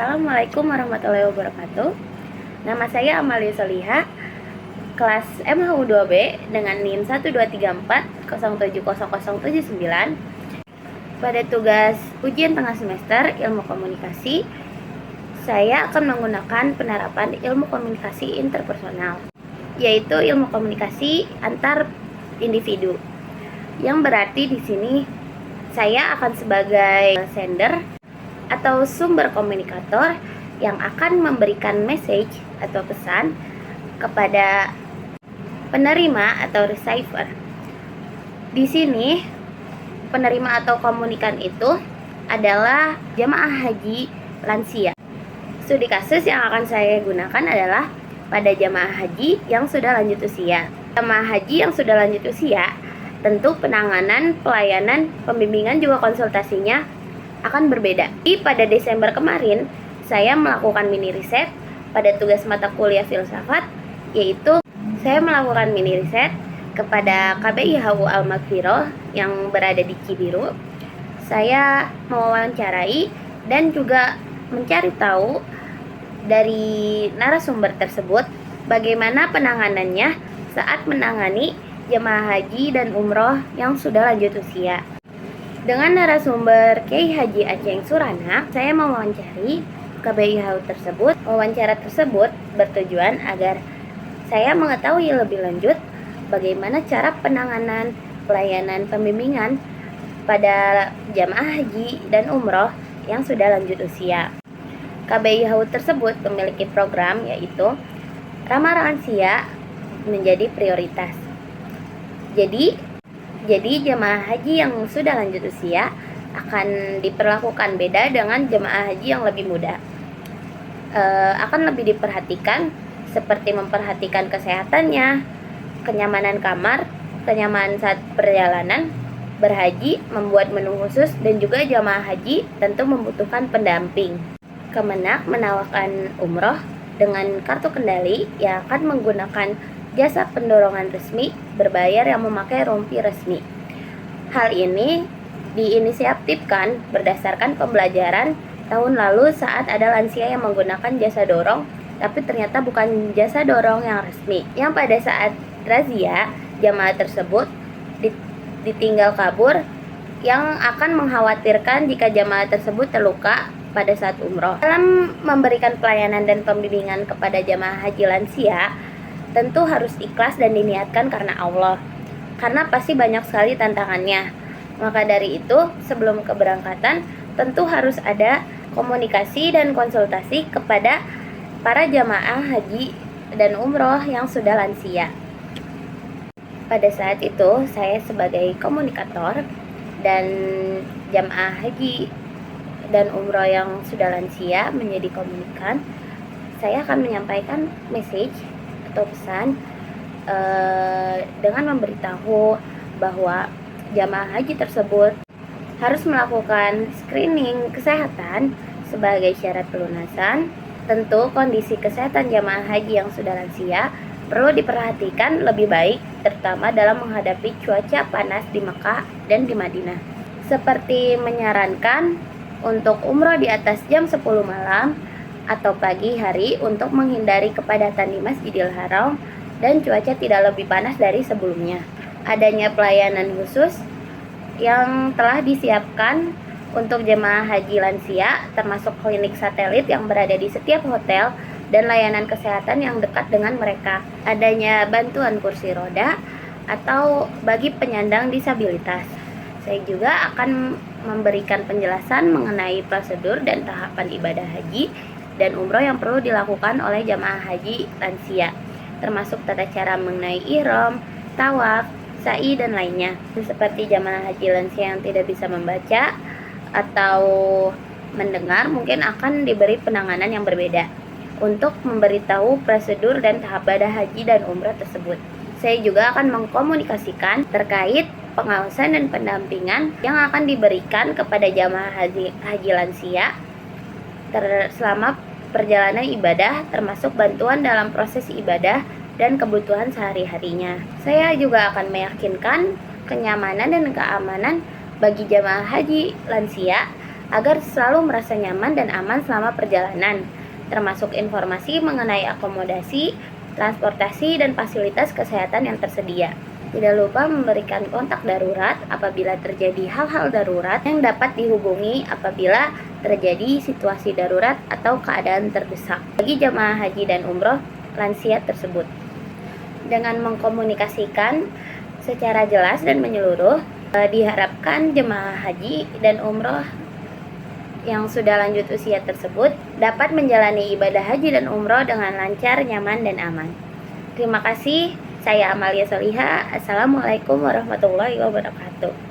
Assalamualaikum warahmatullahi wabarakatuh. Nama saya Amalia Soliha, kelas MHU2B dengan NIM 12340700079. Pada tugas ujian tengah semester ilmu komunikasi, saya akan menggunakan penerapan ilmu komunikasi interpersonal, yaitu ilmu komunikasi antar individu. Yang berarti di sini saya akan sebagai sender atau sumber komunikator yang akan memberikan message atau pesan kepada penerima atau receiver. Di sini penerima atau komunikan itu adalah jamaah haji lansia. Studi kasus yang akan saya gunakan adalah pada jamaah haji yang sudah lanjut usia. Jamaah haji yang sudah lanjut usia, tentu penanganan, pelayanan, pembimbingan juga konsultasinya akan berbeda. Pada Desember kemarin, saya melakukan mini riset pada tugas mata kuliah filsafat, yaitu saya melakukan mini riset kepada KBIHU Al-Maghfirah yang berada di Cibiru. Saya mewawancarai dan juga mencari tahu dari narasumber tersebut bagaimana penanganannya saat menangani jemaah haji dan umroh yang sudah lanjut usia. Dengan narasumber Kiai Haji Aceng Surana, saya mewawancari KBIHU tersebut. Wawancara tersebut bertujuan agar saya mengetahui lebih lanjut bagaimana cara penanganan, pelayanan, pembimbingan pada jamaah haji dan umroh yang sudah lanjut usia. KBIHU tersebut memiliki program yaitu ramah lansia menjadi prioritas. Jadi jemaah haji yang sudah lanjut usia akan diperlakukan beda dengan jemaah haji yang lebih muda. Akan lebih diperhatikan seperti memperhatikan kesehatannya, kenyamanan kamar, kenyamanan saat perjalanan berhaji, membuat menu khusus, dan juga jemaah haji tentu membutuhkan pendamping. Kemenak menawarkan umroh dengan kartu kendali yang akan menggunakan jasa pendorongan resmi berbayar yang memakai rompi resmi. Hal ini diinisiatifkan berdasarkan pembelajaran tahun lalu saat ada lansia yang menggunakan jasa dorong, tapi ternyata bukan jasa dorong yang resmi. Yang pada saat razia, jamaah tersebut ditinggal kabur yang akan mengkhawatirkan jika jamaah tersebut terluka pada saat umroh. Dalam memberikan pelayanan dan pembimbingan kepada jamaah haji lansia, tentu harus ikhlas dan diniatkan karena Allah, karena pasti banyak sekali tantangannya. Maka dari itu, sebelum keberangkatan tentu harus ada komunikasi dan konsultasi kepada para jamaah haji dan umroh yang sudah lansia. Pada saat itu, saya sebagai komunikator dan jamaah haji dan umroh yang sudah lansia menjadi komunikan, saya akan menyampaikan message atau pesan dengan memberitahu bahwa jamaah haji tersebut harus melakukan screening kesehatan sebagai syarat pelunasan. Tentu kondisi kesehatan jamaah haji yang sudah lansia perlu diperhatikan lebih baik, terutama dalam menghadapi cuaca panas di Mekah dan di Madinah. Seperti menyarankan untuk umroh di atas jam 10 malam atau pagi hari untuk menghindari kepadatan di Masjidil Haram dan cuaca tidak lebih panas dari sebelumnya. Adanya pelayanan khusus yang telah disiapkan untuk jemaah haji lansia, termasuk klinik satelit yang berada di setiap hotel dan layanan kesehatan yang dekat dengan mereka. Adanya bantuan kursi roda atau bagi penyandang disabilitas. Saya juga akan memberikan penjelasan mengenai prosedur dan tahapan ibadah haji dan umroh yang perlu dilakukan oleh jamaah haji lansia, termasuk tata cara mengenai ihram, tawaf, sa'i, dan lainnya. Seperti jamaah haji lansia yang tidak bisa membaca atau mendengar, mungkin akan diberi penanganan yang berbeda untuk memberitahu prosedur dan tahap ibadah haji dan umroh tersebut. Saya juga akan mengkomunikasikan terkait pengawasan dan pendampingan yang akan diberikan kepada jamaah haji lansia selama perjalanan ibadah, termasuk bantuan dalam proses ibadah dan kebutuhan sehari-harinya. Saya juga akan meyakinkan kenyamanan dan keamanan bagi jamaah haji lansia agar selalu merasa nyaman dan aman selama perjalanan, termasuk informasi mengenai akomodasi, transportasi, dan fasilitas kesehatan yang tersedia. Tidak lupa memberikan kontak darurat apabila terjadi hal-hal darurat yang dapat dihubungi apabila terjadi situasi darurat atau keadaan terdesak bagi jemaah haji dan umroh lansia tersebut. Dengan mengkomunikasikan secara jelas dan menyeluruh, diharapkan jemaah haji dan umroh yang sudah lanjut usia tersebut dapat menjalani ibadah haji dan umroh dengan lancar, nyaman, dan aman. Terima kasih. Saya Amalia Soliha. Assalamualaikum warahmatullahi wabarakatuh.